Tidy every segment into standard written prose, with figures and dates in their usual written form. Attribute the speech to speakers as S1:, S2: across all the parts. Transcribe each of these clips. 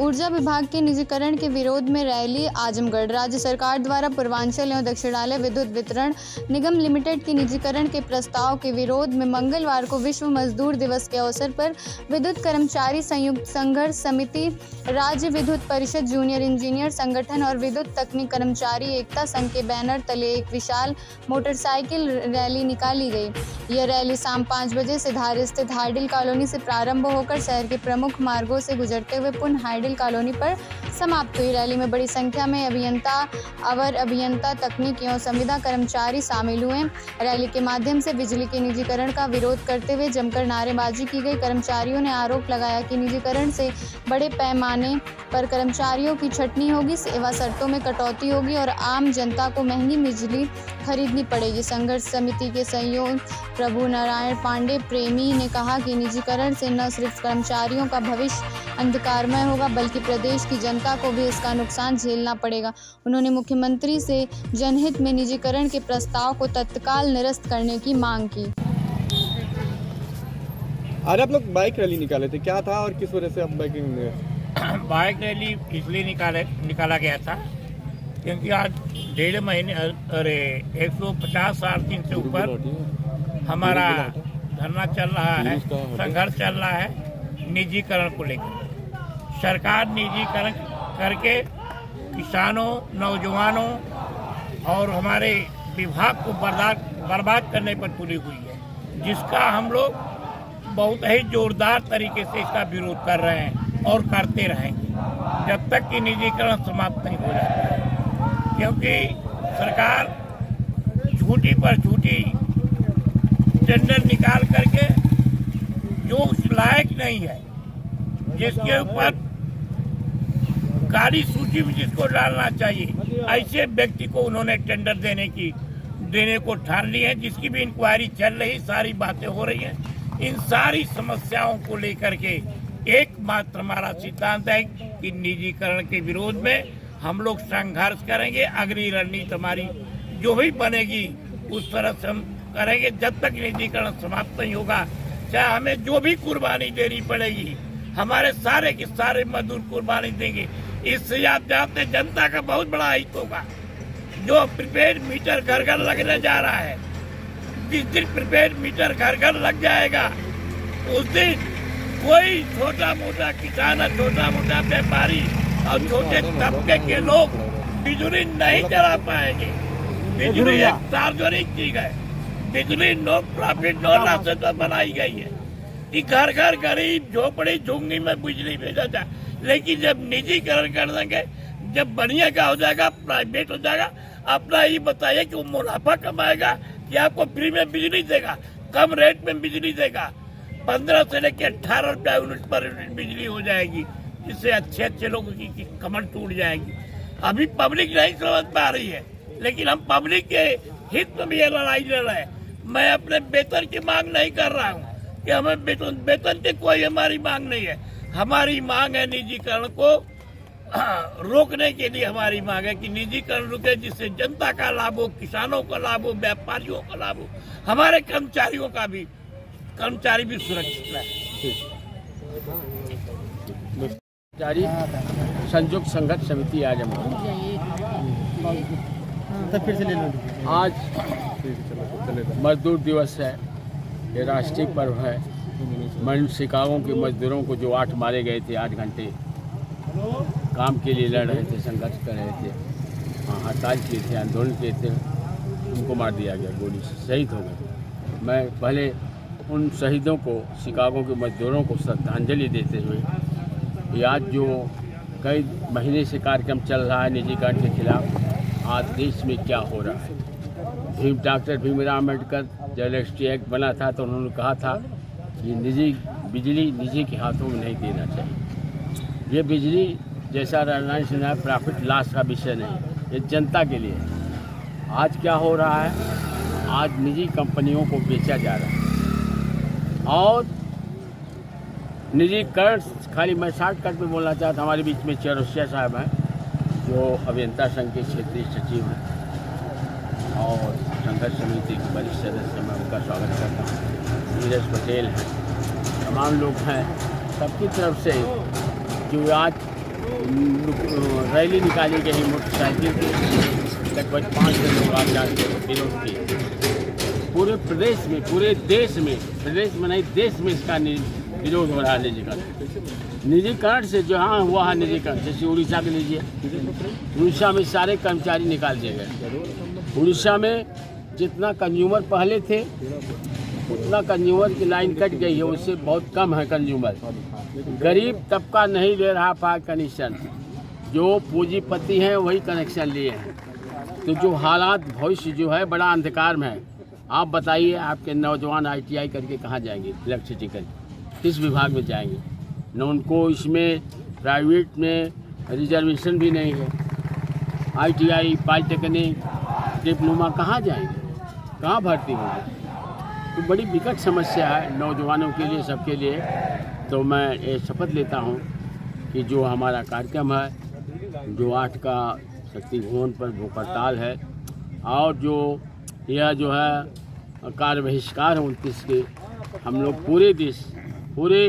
S1: ऊर्जा विभाग के निजीकरण के विरोध में रैली आजमगढ़। राज्य सरकार द्वारा पूर्वांचल एवं दक्षिणालय विद्युत वितरण निगम लिमिटेड के निजीकरण के प्रस्ताव के विरोध में मंगलवार को विश्व मजदूर दिवस के अवसर पर विद्युत कर्मचारी संयुक्त संघर्ष समिति, राज्य विद्युत परिषद, जूनियर इंजीनियर संगठन और विद्युत तकनीक कर्मचारी एकता संघ के बैनर तले एक विशाल मोटरसाइकिल रैली निकाली गई। यह रैली शाम 5 बजे से धार स्थित हाइडिल कॉलोनी से प्रारंभ होकर शहर के प्रमुख मार्गों से गुजरते हुए पुनः हाइडिल कॉलोनी पर समाप्त हुई। रैली में बड़ी संख्या में अभियंता, तकनीक एवं संविदा कर्मचारी शामिल हुए। रैली के माध्यम से बिजली के निजीकरण का विरोध करते हुए जमकर नारेबाजी की गई। कर्मचारियों ने आरोप लगाया कि निजीकरण से बड़े पैमाने पर कर्मचारियों की छटनी होगी, सेवा शर्तों में कटौती होगी और आम जनता को महंगी बिजली खरीदनी पड़ेगी। संघर्ष समिति के सहयोग प्रभु नारायण पांडे प्रेमी ने कहा कि निजीकरण से न सिर्फ कर्मचारियों का भविष्य अंधकारमय होगा बल्कि प्रदेश की जनता को भी इसका नुकसान झेलना पड़ेगा। उन्होंने मुख्यमंत्री से जनहित में निजीकरण के प्रस्ताव को तत्काल निरस्त करने की मांग की।
S2: आज आप लोग बाइक रैली निकाले थे, क्या था और किस वजह से आप
S3: बाइक रैली इसलिए निकाला गया था क्योंकि आज 1.5 महीने 150 दिन से ऊपर हमारा धरना चल रहा है, संघर्ष चल रहा है निजीकरण को लेकर। सरकार निजीकरण करके किसानों, नौजवानों और हमारे विभाग को बर्बाद करने पर तुली हुई है, जिसका हम लोग बहुत ही जोरदार तरीके से इसका विरोध कर रहे हैं और करते रहेंगे जब तक कि निजीकरण समाप्त नहीं हो जाता है। क्योंकि सरकार झूठी पर झूठी टेंडर निकाल करके जो उस लायक नहीं है, जिसके ऊपर काली सूची में जिसको डालना चाहिए, ऐसे व्यक्ति को उन्होंने टेंडर देने को ठान ली है, जिसकी भी इंक्वायरी चल रही, सारी बातें हो रही हैं। इन सारी समस्याओं को लेकर के एकमात्र हमारा सिद्धांत है कि निजीकरण के विरोध में हम लोग संघर्ष करेंगे। अगली रणनीति हमारी जो भी बनेगी उस तरह से हम करेंगे जब तक निजीकरण समाप्त नहीं होगा। चाहे हमें जो भी कुर्बानी देनी पड़ेगी, हमारे सारे के सारे मजदूर कुर्बानी देंगे। इससे आप जानते हैं जनता का बहुत बड़ा हित होगा। जो प्रीपेड मीटर घर घर लगने जा रहा है, जिस दिन प्रीपेड मीटर घर घर लग जाएगा उस दिन कोई छोटा मोटा किसान, छोटा मोटा व्यापारी और छोटे तबके के लोग बिजली नहीं चला पाएंगे। बिजली एक सार्वजनिक चीज है, बिजली नो प्रॉफिट नो लॉस से बनाई गई है कि घर घर गरीब झोपड़ी झुग्गी में बिजली भेजा जाए। लेकिन जब निजीकरण कर देंगे, जब बढ़िया का हो जाएगा, प्राइवेट हो जाएगा, अपना ये बताइए कि वो मुनाफा कमाएगा कि आपको फ्री में बिजली देगा, कम रेट में बिजली देगा। 15 से लेकर 18 रुपया यूनिट पर बिजली हो जाएगी, जिससे अच्छे लोगों की कमर टूट जाएगी। अभी पब्लिक नहीं समझ पा रही है, लेकिन हम पब्लिक के हित में भी ये लड़ाई लड़ रहे हैं। मैं अपने वेतन की मांग नहीं कर रहा हूँ कि हमें वेतन की कोई हमारी मांग नहीं है। हमारी मांग है निजीकरण को रोकने के लिए। हमारी मांग है कि निजीकरण रुके, जिससे जनता का लाभ हो, किसानों का लाभ हो, व्यापारियों का लाभ हो, हमारे कर्मचारी भी सुरक्षित रहे।
S4: संयुक्त संघर्ष समिति आजमगढ़ आज मजदूर दिवस है, ये राष्ट्रीय पर्व है। शिकागो के मजदूरों को जो 8 मारे गए थे, 8 घंटे काम के लिए लड़ रहे थे, संघर्ष कर रहे थे, हड़ताल किए थे, आंदोलन किए थे, उनको मार दिया गया, गोली से शहीद हो गए। मैं पहले उन शहीदों को, शिकागो के मजदूरों को श्रद्धांजलि देते हुए, आज जो कई महीने से कार्यक्रम चल रहा है निजीकरण के खिलाफ, आज देश में क्या हो रहा है। डॉक्टर भीमराव अम्बेडकर जब रजिस्ट्री एक्ट बना था तो उन्होंने कहा था कि बिजली निजी के हाथों में नहीं देना चाहिए। ये बिजली जैसा रिलायंस ने प्रॉफिट लॉस का विषय नहीं, ये जनता के लिए है। आज क्या हो रहा है, आज निजी कंपनियों को बेचा जा रहा है और निजीकरण, खाली मैं शॉर्टकट में बोलना चाहता हूँ। हमारे बीच में चौरसिया साहब हैं जो अभियंता संघ के क्षेत्रीय सचिव हैं और संघर्ष समिति के वरिष्ठ सदस्य, मैं उनका स्वागत करता हूँ। नीरज पटेल हैं, तमाम लोग हैं, सबकी तरफ से जो आज रैली निकाली गई मोटरसाइकिल की, लगभग 500 लोग आज जाकर विरोध किए। पूरे प्रदेश में, पूरे देश में, प्रदेश में नहीं देश में इसका विरोध हो रहा है। निजीकरण से जहाँ हुआ है निजीकरण, जैसे उड़ीसा के लीजिए, उड़ीसा में सारे कर्मचारी निकाल दिए गए। उड़ीसा में जितना कंज्यूमर पहले थे उतना कंज्यूमर की लाइन कट गई है, उससे बहुत कम है कंज्यूमर। गरीब तबका नहीं ले रहा पार कनेक्शन, जो पूंजीपति हैं वही कनेक्शन लिए हैं। तो जो हालात भविष्य जो है बड़ा अंधकार में है। आप बताइए, आपके नौजवान ITI करके कहाँ जाएंगे? इलेक्ट्रिसिटी करके किस विभाग में जाएंगे? न उनको इसमें प्राइवेट में रिजर्वेशन भी नहीं है। ITI, पॉलिटेक्निक, डिप्लोमा कहाँ जाएंगे? कहाँ भर्ती होंगे? तो बड़ी विकट समस्या है नौजवानों के लिए, सबके लिए। तो मैं ये शपथ लेता हूँ कि जो हमारा कार्यक्रम है, जो 8 का शक्ति भवन पर भूख हड़ताल है, और जो यह जो है कार्य बहिष्कार है 29 के, हम लोग पूरे देश, पूरे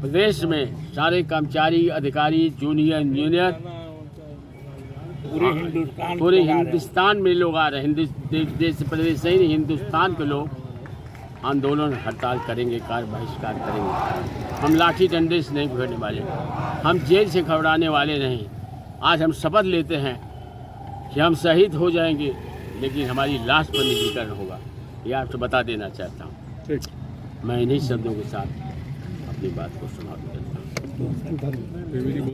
S4: प्रदेश में सारे कर्मचारी, अधिकारी, जूनियर इंजीनियर, पूरे हिंदुस्तान में लोग आ रहे हैं। देश प्रदेश से ही नहीं, हिंदुस्तान के लोग आंदोलन हड़ताल करेंगे, कार्य बहिष्कार करेंगे। हम लाठी डंडे से नहीं भिड़ने वाले, हम जेल से घबराने वाले नहीं। आज हम शपथ लेते हैं कि हम शहीद हो जाएंगे, लेकिन हमारी लाश पर निजीकरण होगा। ये आपसे बता देना चाहता हूँ। मैं इन्हीं शब्दों के साथ अपनी बात को समाप्त करता हूँ।